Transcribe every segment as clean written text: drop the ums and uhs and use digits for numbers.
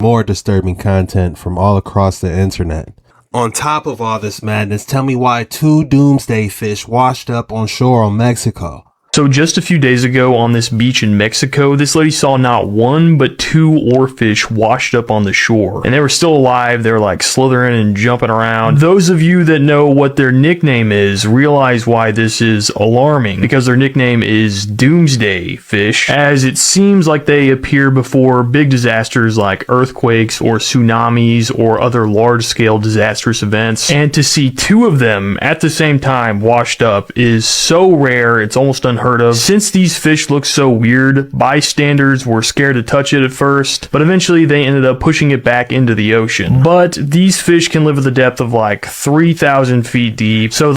more disturbing content from all across the internet. On top of all this madness, tell me why 2 doomsday fish washed up on shore on Mexico. So just a few days ago on this beach in Mexico, this lady saw not 1, but 2 oarfish washed up on the shore. And they were still alive. They were like slithering and jumping around. Those of you that know what their nickname is realize why this is alarming, because their nickname is doomsday fish, as it seems like they appear before big disasters like earthquakes or tsunamis or other large-scale disastrous events. And to see 2 of them at the same time washed up is so rare, it's almost unheard of. Since these fish look so weird, bystanders were scared to touch it at first, but eventually they ended up pushing it back into the ocean. But these fish can live at the depth of like 3,000 feet deep, so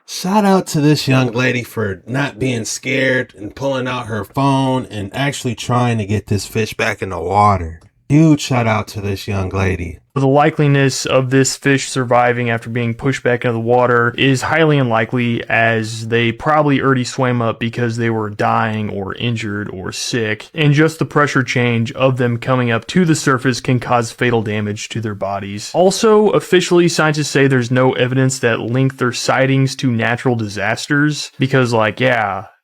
shout out to this young lady for not being scared and pulling out her phone and actually trying to get this fish back in the water. Huge shout out to this young lady. the likeliness of this fish surviving after being pushed back into the water is highly unlikely, as they probably already swam up because they were dying or injured or sick, and just the pressure change of them coming up to the surface can cause fatal damage to their bodies. Also, officially, scientists say there's no evidence that link their sightings to natural disasters, because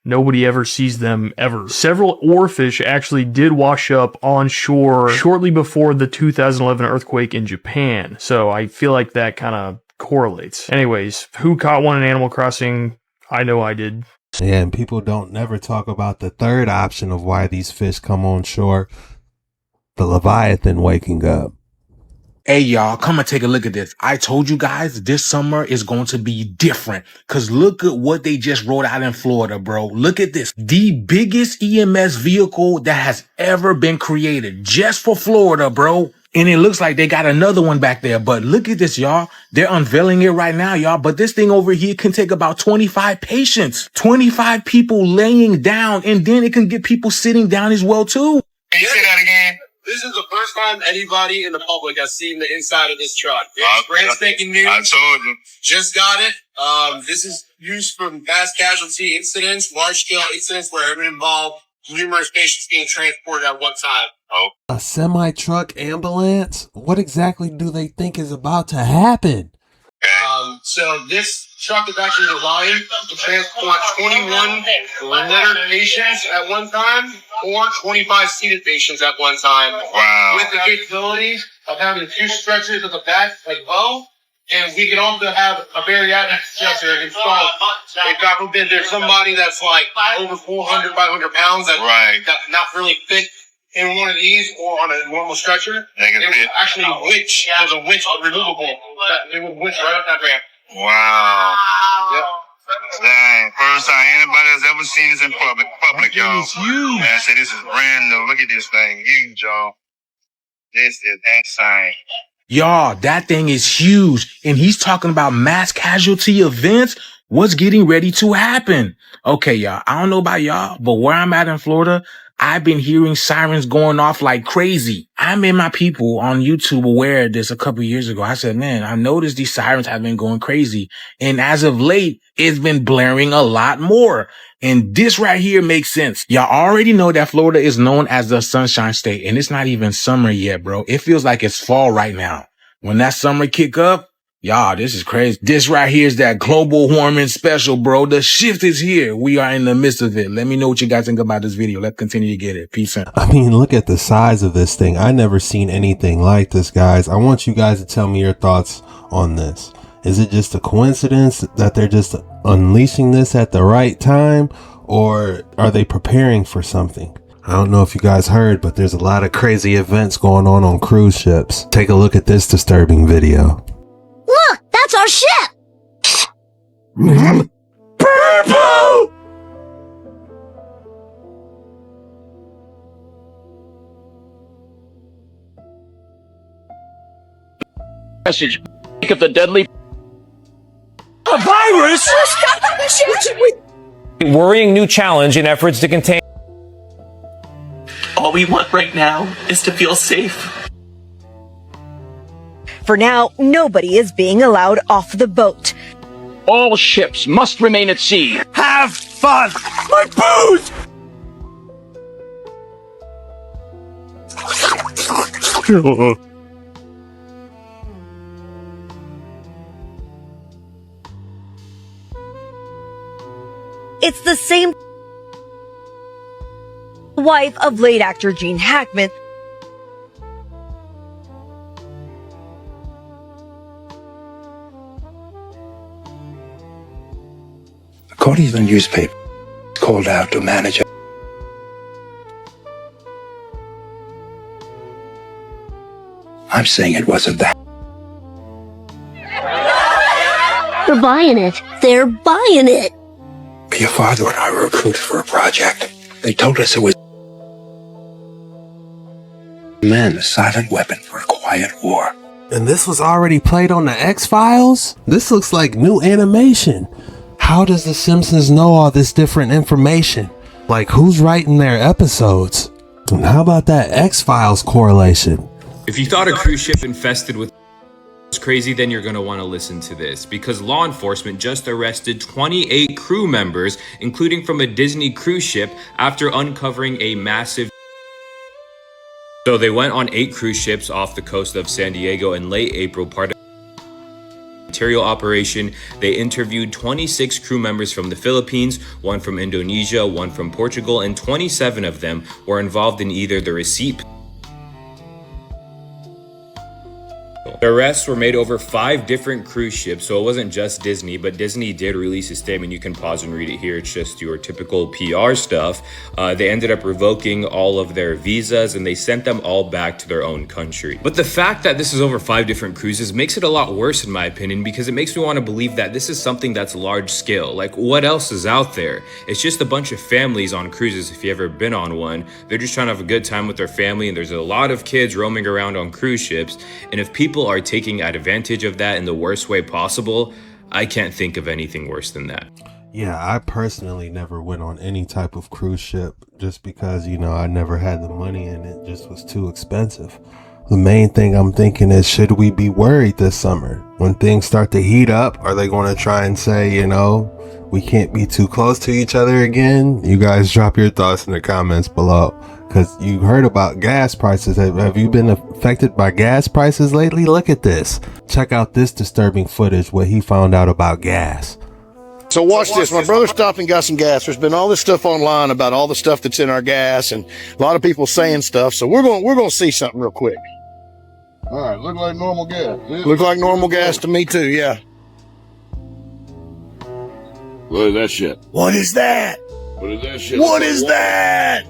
nobody ever sees them ever. Several oarfish actually did wash up on shore shortly before the 2011 earthquake in Japan, so I feel like that kind of correlates. Anyways, who caught one in Animal Crossing? I know I did. Yeah, and people don't never talk about the third option of why these fish come on shore. The Leviathan waking up. Hey y'all, come and take a look at this. I told you guys this summer is going to be different, cause look at what they just rolled out in Florida, bro. Look at this. The biggest EMS vehicle that has ever been created just for Florida, bro. And it looks like they got another one back there, but look at this, y'all. They're unveiling it right now, y'all. But this thing over here can take about 25 patients, 25 people laying down, and then it can get people sitting down as well too. Can you say that again? This is the first time anybody in the public has seen the inside of this truck. It's brand spanking new. I told you. Just got it. This is used for past casualty incidents, large-scale incidents where it involved numerous patients being transported at one time. Oh. A semi-truck ambulance? What exactly do they think is about to happen? So this truck is actually designed to transport 21 littered patients at one time or 25 seated patients at one time. Wow. With the capabilities of having 2 stretchers at the back, like and we can also have a bariatric stretcher installed. If God forbid there's somebody that's like over 400, 500 pounds that's not really fit in one of these or on a normal stretcher, it was actually a winch. It was a winch removable. It was winch right up that ramp. Wow. Yep. Dang. First time anybody has ever seen this in public, y'all. It's huge. Man, I say this is brand new. Look at this thing. Huge, y'all. This is insane. Y'all, that thing is huge. And he's talking about mass casualty events. What's getting ready to happen? Okay, y'all. I don't know about y'all, but where I'm at in Florida, I've been hearing sirens going off like crazy. I made my people on YouTube aware of this a couple years ago. I said, man, I noticed these sirens have been going crazy. And as of late, it's been blaring a lot more. And this right here makes sense. Y'all already know that Florida is known as the Sunshine State. And it's not even summer yet, bro. It feels like it's fall right now. When that summer kick up, y'all, this is crazy. This right here is that global warming special, bro. The shift is here. We are in the midst of it. Let me know what you guys think about this video. Let's continue to get it. Peace out. I mean, look at the size of this thing. I never seen anything like this, guys. I want you guys to tell me your thoughts on this. Is it just a coincidence that they're just unleashing this at the right time, or are they preparing for something? I don't know if you guys heard, but there's a lot of crazy events going on cruise ships. Take a look at this disturbing video. Look, that's our ship! Purple! Message of the deadly a virus? Worrying new challenge in efforts to contain. All we want right now is to feel safe. For now, nobody is being allowed off the boat. All ships must remain at sea. Have fun! My booze! It's the same wife of late actor Gene Hackman. According to the newspaper, called out to manage it. I'm saying it wasn't that. They're buying it. They're buying it. Your father and I were recruited for a project. They told us it was a silent weapon for a quiet war. And this was already played on the X-Files? This looks like new animation. How does The Simpsons know all this different information? Like, who's writing their episodes? And how about that X-Files correlation? If you thought a cruise ship infested with was crazy, then you're going to want to listen to this, because law enforcement just arrested 28 crew members, including from a Disney cruise ship, after uncovering a massive. So they went on 8 cruise ships off the coast of San Diego in late April, part of material operation. They interviewed 26 crew members from the Philippines, 1 from Indonesia, 1 from Portugal, and 27 of them were involved in either the receipt. The arrests were made over 5 different cruise ships, so it wasn't just Disney, but Disney did release a statement. You can pause and read it here. It's just your typical PR stuff. They ended up revoking all of their visas and they sent them all back to their own country. But the fact that this is over 5 different cruises makes it a lot worse in my opinion, because it makes me want to believe that this is something that's large scale. Like, what else is out there? It's just a bunch of families on cruises. If you've ever been on one, they're just trying to have a good time with their family, and there's a lot of kids roaming around on cruise ships. And if people are taking advantage of that in the worst way possible, I can't think of anything worse than that. Yeah, I personally never went on any type of cruise ship just because, you know, I never had the money and it just was too expensive. The main thing I'm thinking is, should we be worried this summer? When things start to heat up, are they going to try and say, you know, we can't be too close to each other again? You guys drop your thoughts in the comments below. Because you heard about gas prices. Have you been affected by gas prices lately? Look at this. Check out this disturbing footage, what he found out about gas. So watch this. My brother stopped and got some gas. There's been all this stuff online about all the stuff that's in our gas, and a lot of people saying stuff. So we're going to see something real quick. All right, look like normal gas. Look like normal gas to me too, yeah. Look at that shit. What is that? What is that shit? What is that?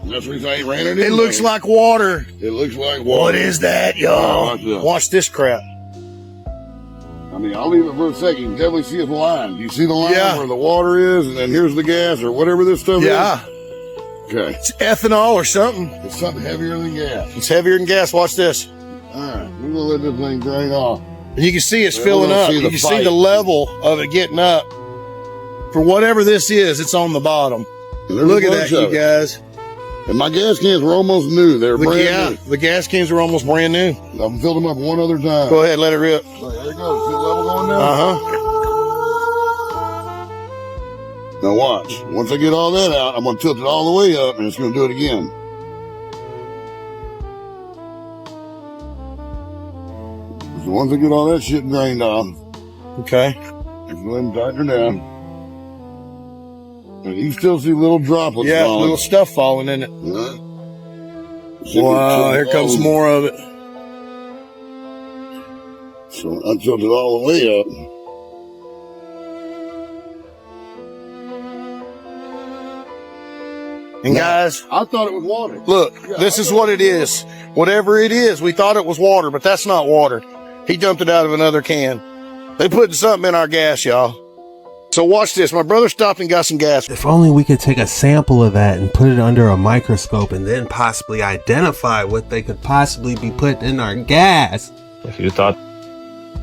That's the reason I ain't ran it in. It looks like water. It looks like water. What is that, y'all? Watch this crap. I mean, I'll leave it for a second. You can definitely see a line. You see the line where the water is, and then here's the gas or whatever this stuff is? Yeah. Okay. It's ethanol or something. It's something heavier than gas. It's heavier than gas. Watch this. All right. We're going to let this thing drain off. And you can see it's filling up. You can see the level of it getting up. For whatever this is, it's on the bottom. Look at that, you guys. And my gas cans were almost new. They're brand new. The gas cans are almost brand new. I've filled them up one other time. Go ahead, let it rip. There you go. See the level going down? Now watch. Once I get all that out, I'm going to tilt it all the way up, and it's going to do it again. So once I get all that shit drained off, okay, let's go ahead and tighten her down. And you can still see little droplets falling. Little stuff falling in it. Wow, here comes more of it. So I tilt it all the way up. And guys, I thought it was water. Look, this is what it is. Whatever it is, we thought it was water, but that's not water. He dumped it out of another can. They put something in our gas, y'all. So watch this. My brother stopped and got some gas. If only we could take a sample of that and put it under a microscope and then possibly identify what they could possibly be putting in our gas. If you thought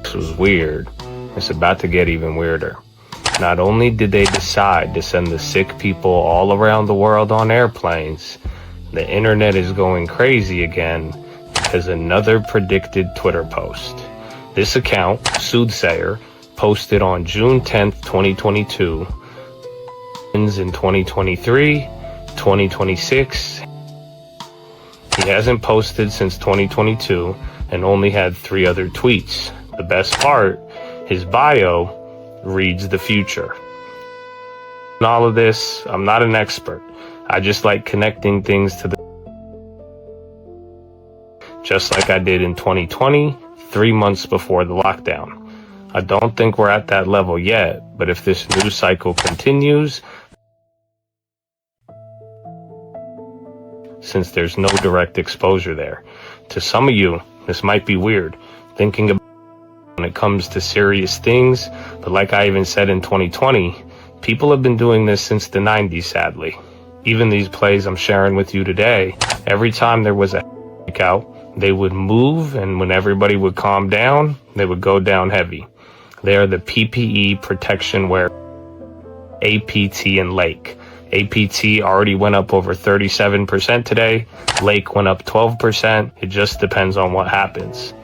this was weird, it's about to get even weirder. Not only did they decide to send the sick people all around the world on airplanes, the internet is going crazy again because another predicted Twitter post. This account, Soothsayer, posted on June 10th, 2022, in 2023, 2026. He hasn't posted since 2022 and only had 3 other tweets. The best part, his bio reads the future. In all of this, I'm not an expert. I just like connecting things to the... Just like I did in 2020, 3 months before the lockdown. I don't think we're at that level yet, but if this news cycle continues, since there's no direct exposure there. To some of you, this might be weird, thinking about when it comes to serious things, but like I even said in 2020, people have been doing this since the 90s, sadly. Even these plays I'm sharing with you today, every time there was a out, they would move, and when everybody would calm down, they would go down heavy. They are the PPE protection wear, APT and Lake. APT already went up over 37% today. Lake went up 12%. It just depends on what happens.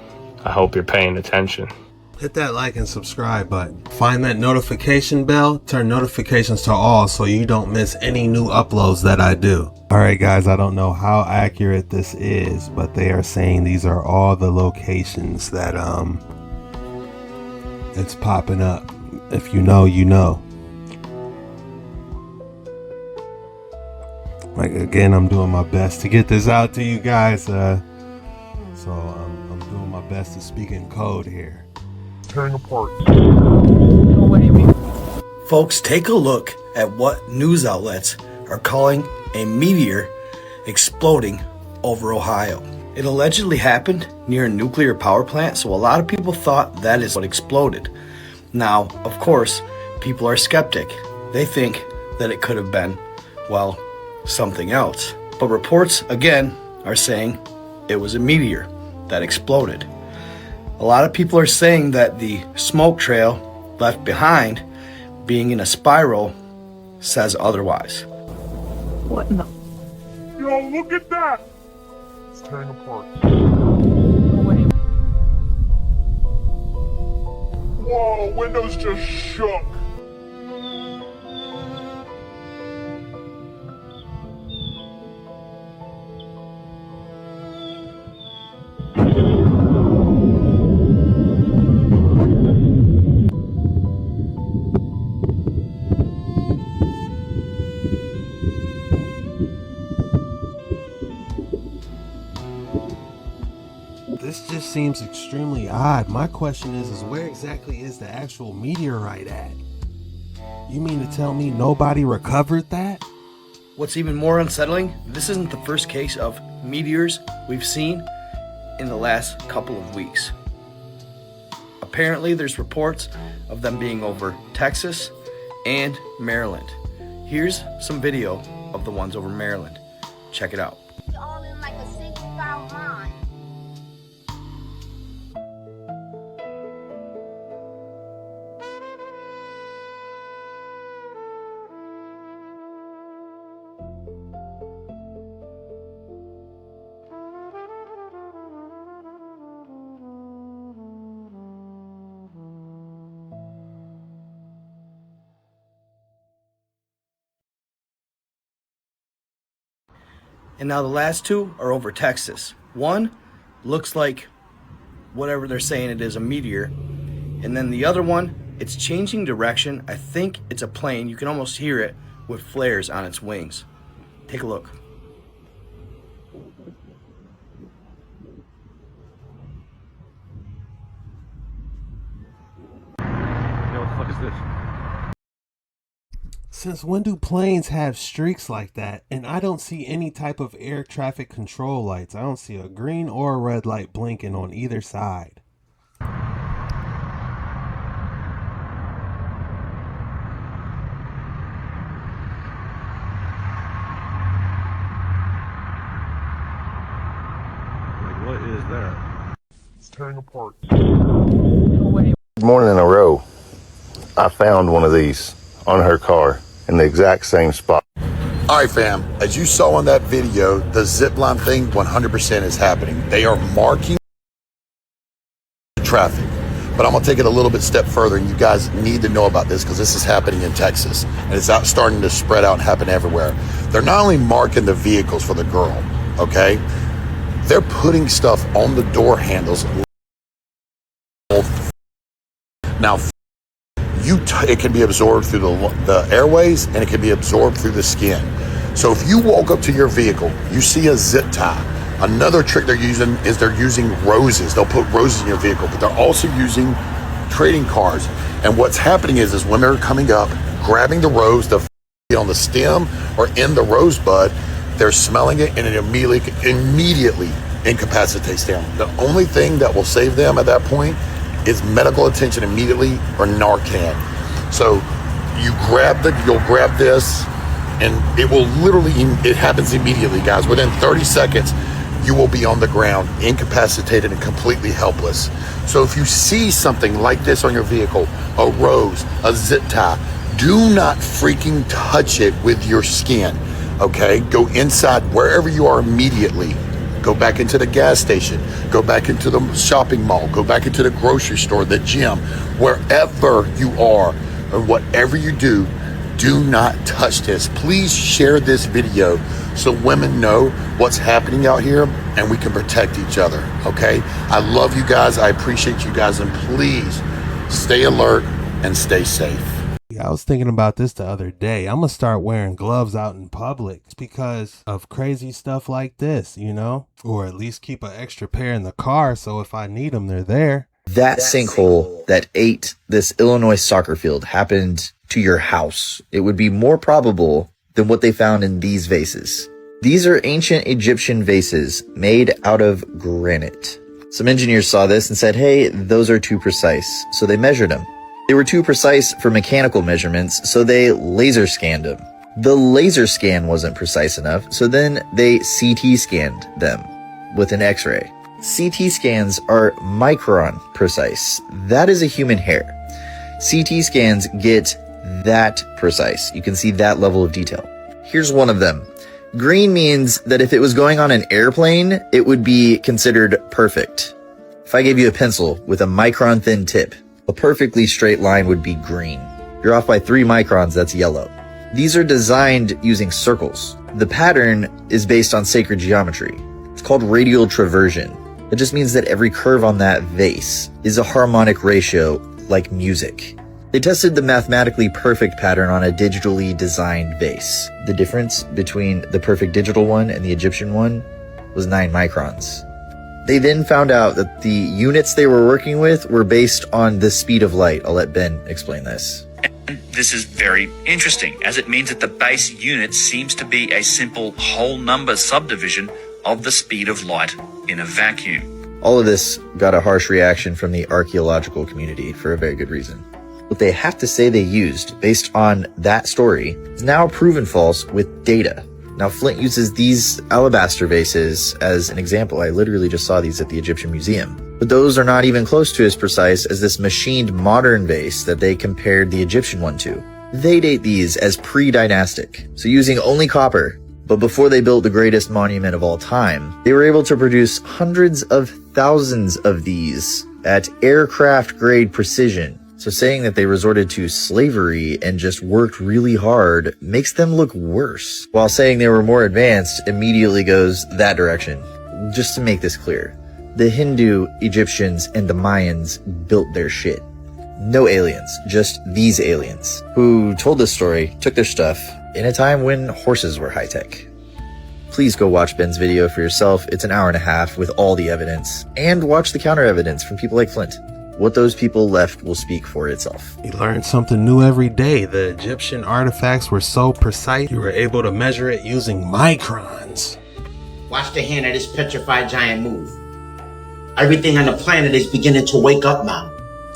I hope you're paying attention. Hit that like and subscribe button. Find that notification bell, turn notifications to all so you don't miss any new uploads that I do. Alright guys, I don't know how accurate this is, but they are saying these are all the locations that it's popping up. If you know, you know. Like again, I'm doing my best to get this out to you guys, so I'm doing my best to speak in code here. Tearing apart. Folks, take a look at what news outlets are calling a meteor exploding over Ohio. It allegedly happened near a nuclear power plant, so a lot of people thought that is what exploded. Now, of course, people are skeptic. They think that it could have been, well, something else. But reports, again, are saying it was a meteor that exploded. A lot of people are saying that the smoke trail left behind, being in a spiral, says otherwise. What in the... Yo, look at that! It's tearing apart. Whoa, windows just shook! This just seems extremely odd. My question is where exactly is the actual meteorite at? You mean to tell me nobody recovered that? What's even more unsettling, this isn't the first case of meteors we've seen in the last couple of weeks. Apparently there's reports of them being over Texas and Maryland. Here's some video of the ones over Maryland. Check it out. All in like a single file line. And now the last two are over Texas. One looks like whatever they're saying it is, a meteor. And then the other one, it's changing direction. I think it's a plane. You can almost hear it with flares on its wings. Take a look. Yo, what the fuck is this? Since when do planes have streaks like that? And I don't see any type of air traffic control lights. I don't see a green or a red light blinking on either side. Like, what is that? It's tearing apart. Morning in a row, I found one of these on her car in the exact same spot. All right, fam, as you saw on that video, the zipline thing 100% is happening. They are marking traffic, but I'm gonna take it a little bit step further, and you guys need to know about this because this is happening in Texas, and it's out starting to spread out and happen everywhere. They're not only marking the vehicles for the girl, okay? They're putting stuff on the door handles. Now, it can be absorbed through the airways, and it can be absorbed through the skin. So if you walk up to your vehicle, you see a zip tie. Another trick they're using is they're using roses. They'll put roses in your vehicle, but they're also using trading cards. And what's happening is when they're coming up, grabbing the rose, the on the stem or in the rosebud, they're smelling it, and it immediately incapacitates them. The only thing that will save them at that point is medical attention immediately or Narcan. So you'll grab this, and it will literally, it happens immediately, guys. Within 30 seconds, you will be on the ground, incapacitated and completely helpless. So if you see something like this on your vehicle, a rose, a zip tie, do not freaking touch it with your skin, okay? Go inside wherever you are immediately. Go back into the gas station, go back into the shopping mall, go back into the grocery store, the gym, wherever you are, or whatever you do not touch this. Please share this video so women know what's happening out here and we can protect each other, okay? I love you guys. I appreciate you guys, and please stay alert and stay safe. I was thinking about this the other day. I'm gonna start wearing gloves out in public because of crazy stuff like this, you know? Or at least keep an extra pair in the car so if I need them, they're there. That sinkhole that ate this Illinois soccer field happened to your house. It would be more probable than what they found in these vases. These are ancient Egyptian vases made out of granite. Some engineers saw this and said, hey, those are too precise. So they measured them. They were too precise for mechanical measurements, so they laser scanned them. The laser scan wasn't precise enough, so then they CT scanned them with an X-ray. CT scans are micron precise. That is a human hair. CT scans get that precise. You can see that level of detail. Here's one of them. Green means that if it was going on an airplane, it would be considered perfect. If I gave you a pencil with a micron thin tip, a perfectly straight line would be green. You're off by 3 microns, that's yellow. These are designed using circles. The pattern is based on sacred geometry. It's called radial traversion. It just means that every curve on that vase is a harmonic ratio like music. They tested the mathematically perfect pattern on a digitally designed vase. The difference between the perfect digital one and the Egyptian one was 9 microns. They then found out that the units they were working with were based on the speed of light. I'll let Ben explain this. And this is very interesting, as it means that the base unit seems to be a simple whole number subdivision of the speed of light in a vacuum. All of this got a harsh reaction from the archaeological community for a very good reason. What they have to say they used based on that story is now proven false with data. Now, Flint uses these alabaster vases as an example. I literally just saw these at the Egyptian Museum. But those are not even close to as precise as this machined modern vase that they compared the Egyptian one to. They date these as pre-dynastic, so using only copper. But before they built the greatest monument of all time, they were able to produce hundreds of thousands of these at aircraft-grade precision. So saying that they resorted to slavery and just worked really hard makes them look worse, while saying they were more advanced immediately goes that direction. Just to make this clear, the Hindu, Egyptians, and the Mayans built their shit. No aliens, just these aliens, who told this story, took their stuff, in a time when horses were high-tech. Please go watch Ben's video for yourself. It's an hour and a half with all the evidence, and watch the counter-evidence from people like Flint. What those people left will speak for itself. You learn something new every day. The Egyptian artifacts were so precise, you were able to measure it using microns. Watch the hand of this petrified giant move. Everything on the planet is beginning to wake up now.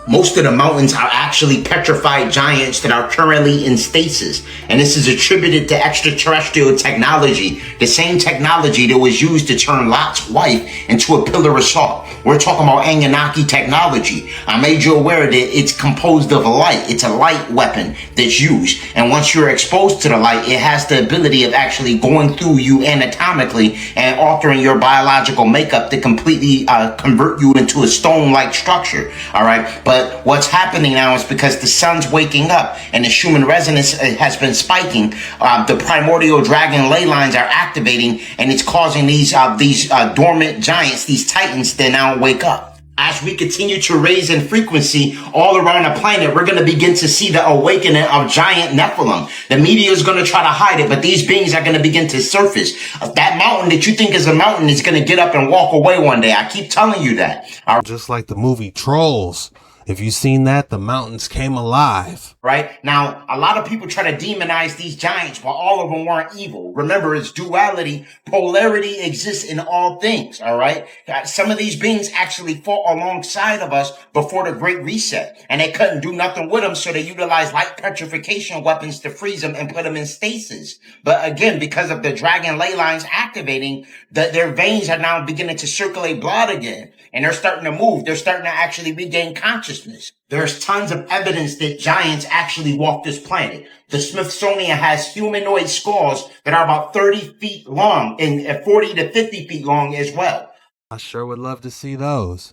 Most of the mountains are actually petrified giants that are currently in stasis. And this is attributed to extraterrestrial technology. The same technology that was used to turn Lot's wife into a pillar of salt. We're talking about Anunnaki technology. I made you aware that it's composed of light. It's a light weapon that's used. And once you're exposed to the light, it has the ability of actually going through you anatomically and altering your biological makeup to completely convert you into a stone-like structure. All right. But But what's happening now is because the sun's waking up and the Schumann resonance has been spiking, the primordial dragon ley lines are activating, and it's causing these dormant giants, these titans, to now wake up. As we continue to raise in frequency all around the planet, we're going to begin to see the awakening of giant Nephilim. The media is going to try to hide it, but these beings are going to begin to surface. That mountain that you think is a mountain is going to get up and walk away one day. I keep telling you that. Just like the movie Trolls. If you've seen that, the mountains came alive. Right? Now, a lot of people try to demonize these giants, but all of them weren't evil. Remember, it's duality. Polarity exists in all things, all right? Some of these beings actually fought alongside of us before the Great Reset, and they couldn't do nothing with them, so they utilized light petrification weapons to freeze them and put them in stasis. But again, because of the dragon ley lines activating, their veins are now beginning to circulate blood again, and they're starting to move. They're starting to actually regain consciousness. There's tons of evidence that giants actually walk this planet. The Smithsonian has humanoid skulls that are about 30 feet long and 40 to 50 feet long as well. I sure would love to see those.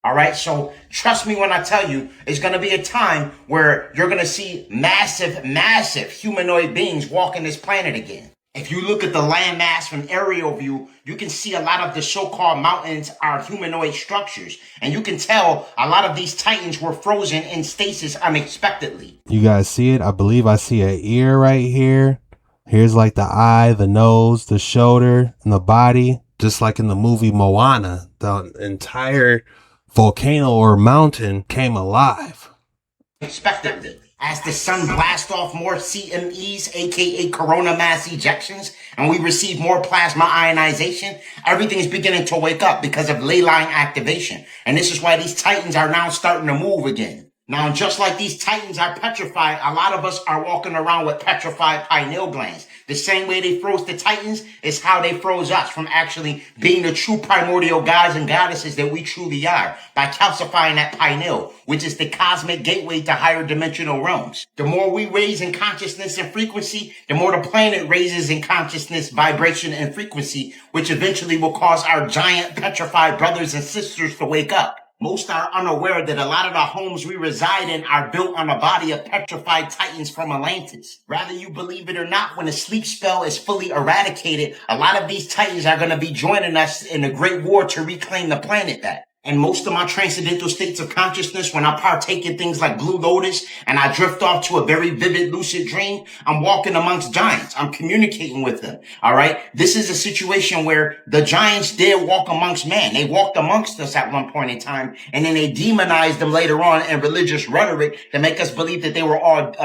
All right, so trust me when I tell you, it's going to be a time where you're going to see massive humanoid beings walking this planet again. If you look at the landmass from aerial view, you can see a lot of the so-called mountains are humanoid structures. And you can tell a lot of these titans were frozen in stasis unexpectedly. You guys see it? I believe I see an ear right here. Here's like the eye, the nose, the shoulder, and the body. Just like in the movie Moana, the entire volcano or mountain came alive. Unexpectedly. As the sun blasts off more CMEs, aka corona mass ejections, and we receive more plasma ionization, everything is beginning to wake up because of ley line activation. And this is why these titans are now starting to move again. Now, just like these titans are petrified, a lot of us are walking around with petrified pineal glands. The same way they froze the titans is how they froze us from actually being the true primordial gods and goddesses that we truly are, by calcifying that pineal, which is the cosmic gateway to higher dimensional realms. The more we raise in consciousness and frequency, the more the planet raises in consciousness, vibration, and frequency, which eventually will cause our giant petrified brothers and sisters to wake up. Most are unaware that a lot of the homes we reside in are built on a body of petrified titans from Atlantis. Whether you believe it or not, when the sleep spell is fully eradicated, a lot of these titans are going to be joining us in the Great War to reclaim the planet back. And most of my transcendental states of consciousness, when I partake in things like Blue Lotus and I drift off to a very vivid lucid dream, I'm walking amongst giants. I'm communicating with them. All right. This is a situation where the giants did walk amongst man. They walked amongst us at one point in time, and then they demonized them later on in religious rhetoric to make us believe that they were all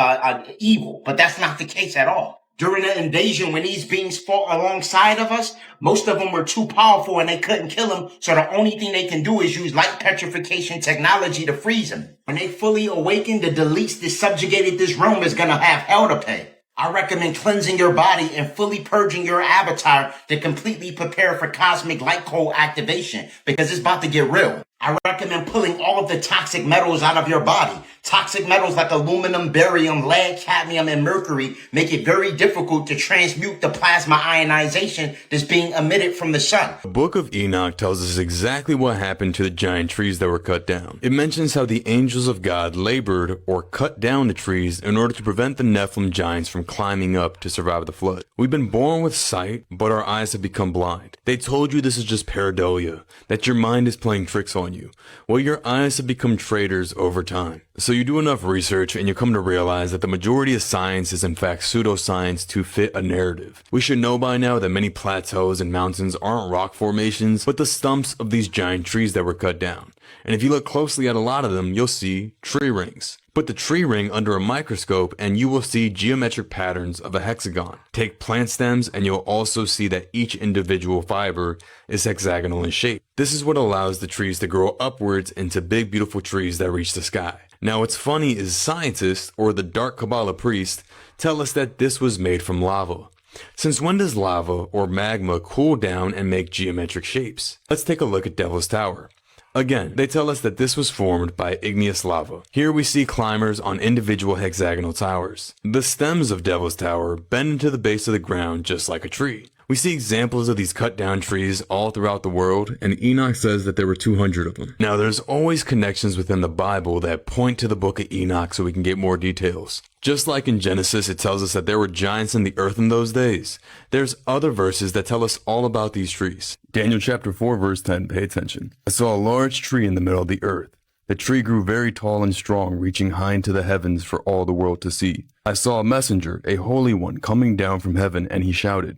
evil. But that's not the case at all. During the invasion, when these beings fought alongside of us, most of them were too powerful and they couldn't kill them. So the only thing they can do is use light petrification technology to freeze them. When they fully awaken, the deletes that subjugated this realm is going to have hell to pay. I recommend cleansing your body and fully purging your avatar to completely prepare for cosmic light cold activation, because it's about to get real. I recommend pulling all of the toxic metals out of your body. Toxic metals like aluminum, barium, lead, cadmium, and mercury make it very difficult to transmute the plasma ionization that's being emitted from the sun. The Book of Enoch tells us exactly what happened to the giant trees that were cut down. It mentions how the angels of God labored or cut down the trees in order to prevent the Nephilim giants from climbing up to survive the flood. We've been born with sight, but our eyes have become blind. They told you this is just pareidolia, that your mind is playing tricks on you. Well, your eyes have become traitors over time. So you do enough research and you come to realize that the majority of science is in fact pseudoscience to fit a narrative. We should know by now that many plateaus and mountains aren't rock formations, but the stumps of these giant trees that were cut down. And if you look closely at a lot of them, you'll see tree rings. Put the tree ring under a microscope and you will see geometric patterns of a hexagon. Take plant stems and you'll also see that each individual fiber is hexagonal in shape. This is what allows the trees to grow upwards into big beautiful trees that reach the sky. Now what's funny is scientists, or the dark Kabbalah priest, tell us that this was made from lava. Since when does lava or magma cool down and make geometric shapes? Let's take a look at Devil's Tower. Again, they tell us that this was formed by igneous lava. Here we see climbers on individual hexagonal towers. The stems of Devil's Tower bend into the base of the ground just like a tree. We see examples of these cut down trees all throughout the world, and Enoch says that there were 200 of them. Now, there's always connections within the Bible that point to the book of Enoch so we can get more details. Just like in Genesis, it tells us that there were giants in the earth in those days. There's other verses that tell us all about these trees. Daniel chapter 4 verse 10, pay attention. I saw a large tree in the middle of the earth. The tree grew very tall and strong, reaching high into the heavens for all the world to see. I saw a messenger, a holy one, coming down from heaven, and he shouted,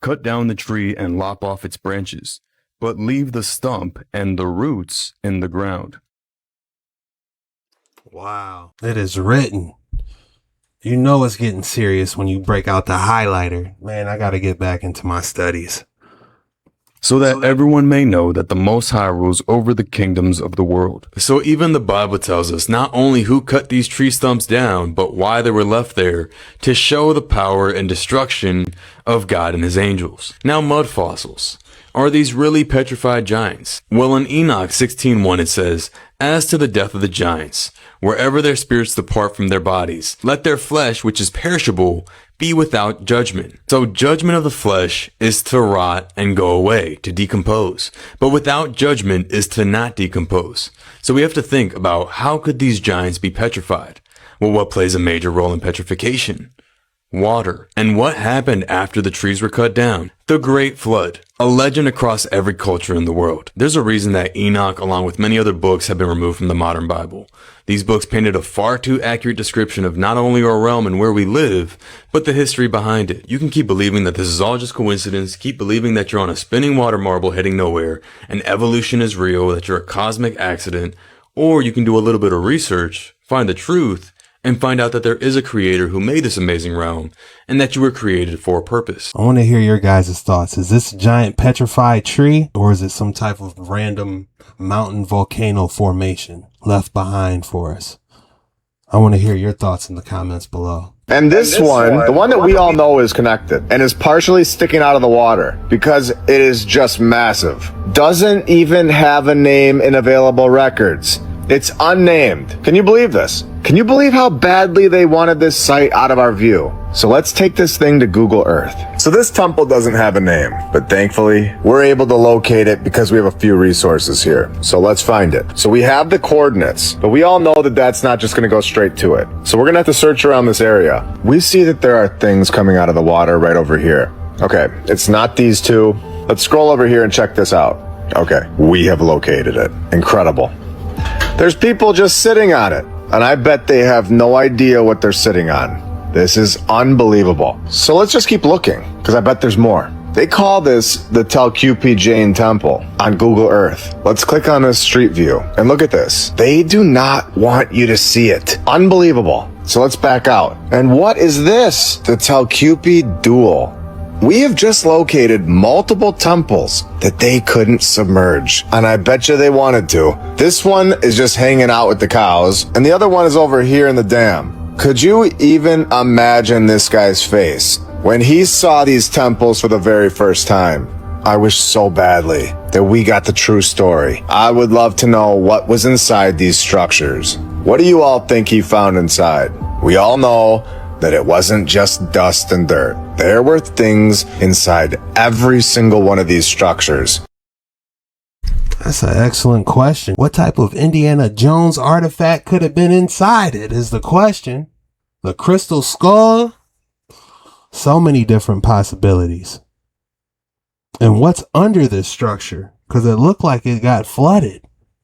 "Cut down the tree and lop off its branches, but leave the stump and the roots in the ground." Wow. It is written. You know it's getting serious when you break out the highlighter. Man, I gotta get back into my studies. So that everyone may know that the Most High rules over the kingdoms of the world. So even the Bible tells us not only who cut these tree stumps down, but why they were left there, to show the power and destruction of God and his angels. Now, mud fossils. Are these really petrified giants? Well, in Enoch 16:1 it says, "As to the death of the giants, wherever their spirits depart from their bodies, let their flesh, which is perishable, be without judgment." So judgment of the flesh is to rot and go away, to decompose. But without judgment is to not decompose. So we have to think about, how could these giants be petrified? Well, what plays a major role in petrification? Water. And what happened after the trees were cut down? The Great Flood. A legend across every culture in the world. There's a reason that Enoch, along with many other books, have been removed from the modern Bible. These books painted a far too accurate description of not only our realm and where we live, but the history behind it. You can keep believing that this is all just coincidence, keep believing that you're on a spinning water marble heading nowhere, and evolution is real, that you're a cosmic accident, or you can do a little bit of research, find the truth, and find out that there is a creator who made this amazing realm, and that you were created for a purpose. I want to hear your guys' thoughts. Is this a giant petrified tree, or is it some type of random mountain volcano formation left behind for us? I want to hear your thoughts in the comments below. And this one, the one that we all know is connected and is partially sticking out of the water because it is just massive. Doesn't even have a name in available records. It's unnamed. Can you believe this? Can you believe how badly they wanted this site out of our view? So let's take this thing to Google Earth. So this temple doesn't have a name, but thankfully we're able to locate it because we have a few resources here. So let's find it. So we have the coordinates, but we all know that that's not just going to go straight to it. So we're going to have to search around this area. We see that there are things coming out of the water right over here. Okay, it's not these two. Let's scroll over here and check this out. Okay, we have located it. Incredible. There's people just sitting on it, and I bet they have no idea what they're sitting on. This is unbelievable. So let's just keep looking, because I bet there's more. They call this the Telkupi Jain Temple on Google Earth. Let's click on this street view, and look at this. They do not want you to see it. Unbelievable. So let's back out. And what is this? The Telkupi Duel. We have just located multiple temples that they couldn't submerge, and I bet you they wanted to. This one is just hanging out with the cows, and the other one is over here in the dam. Could you even imagine this guy's face when he saw these temples for the very first time? I wish so badly that we got the true story. I would love to know what was inside these structures. What do you all think he found inside? We all know that it wasn't just dust and dirt. There were things inside every single one of these structures. That's an excellent question. What type of Indiana Jones artifact could have been inside it is the question. The crystal skull? So many different possibilities. And what's under this structure? Because it looked like it got flooded.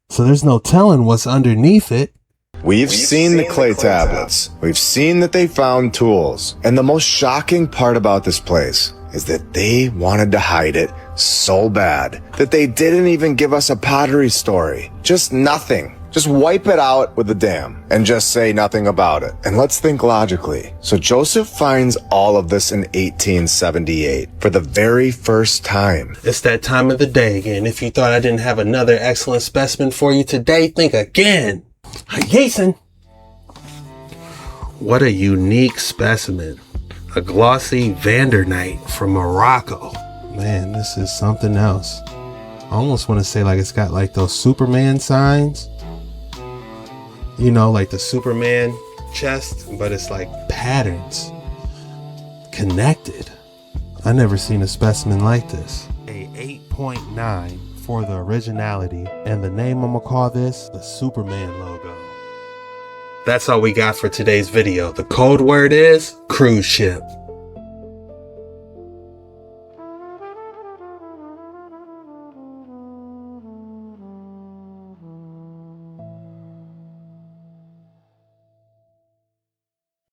So there's no telling what's underneath it. We've seen the clay tablets. We've seen that they found tools. And the most shocking part about this place is that they wanted to hide it so bad that they didn't even give us a pottery story. Just nothing. Just wipe it out with the dam and just say nothing about it. And let's think logically. So Joseph finds all of this in 1878 for the very first time. It's that time of the day again. If you thought I didn't have another excellent specimen for you today, think again. Jason! What a unique specimen. A glossy Vandernite from Morocco. Man, this is something else. I almost want to say like it's got like those Superman signs. You know, like the Superman chest, but it's like patterns connected. I never seen a specimen like this. A 8.9 for the originality, and the name I'm gonna call this the Superman logo. That's all we got for today's video. The code word is cruise ship.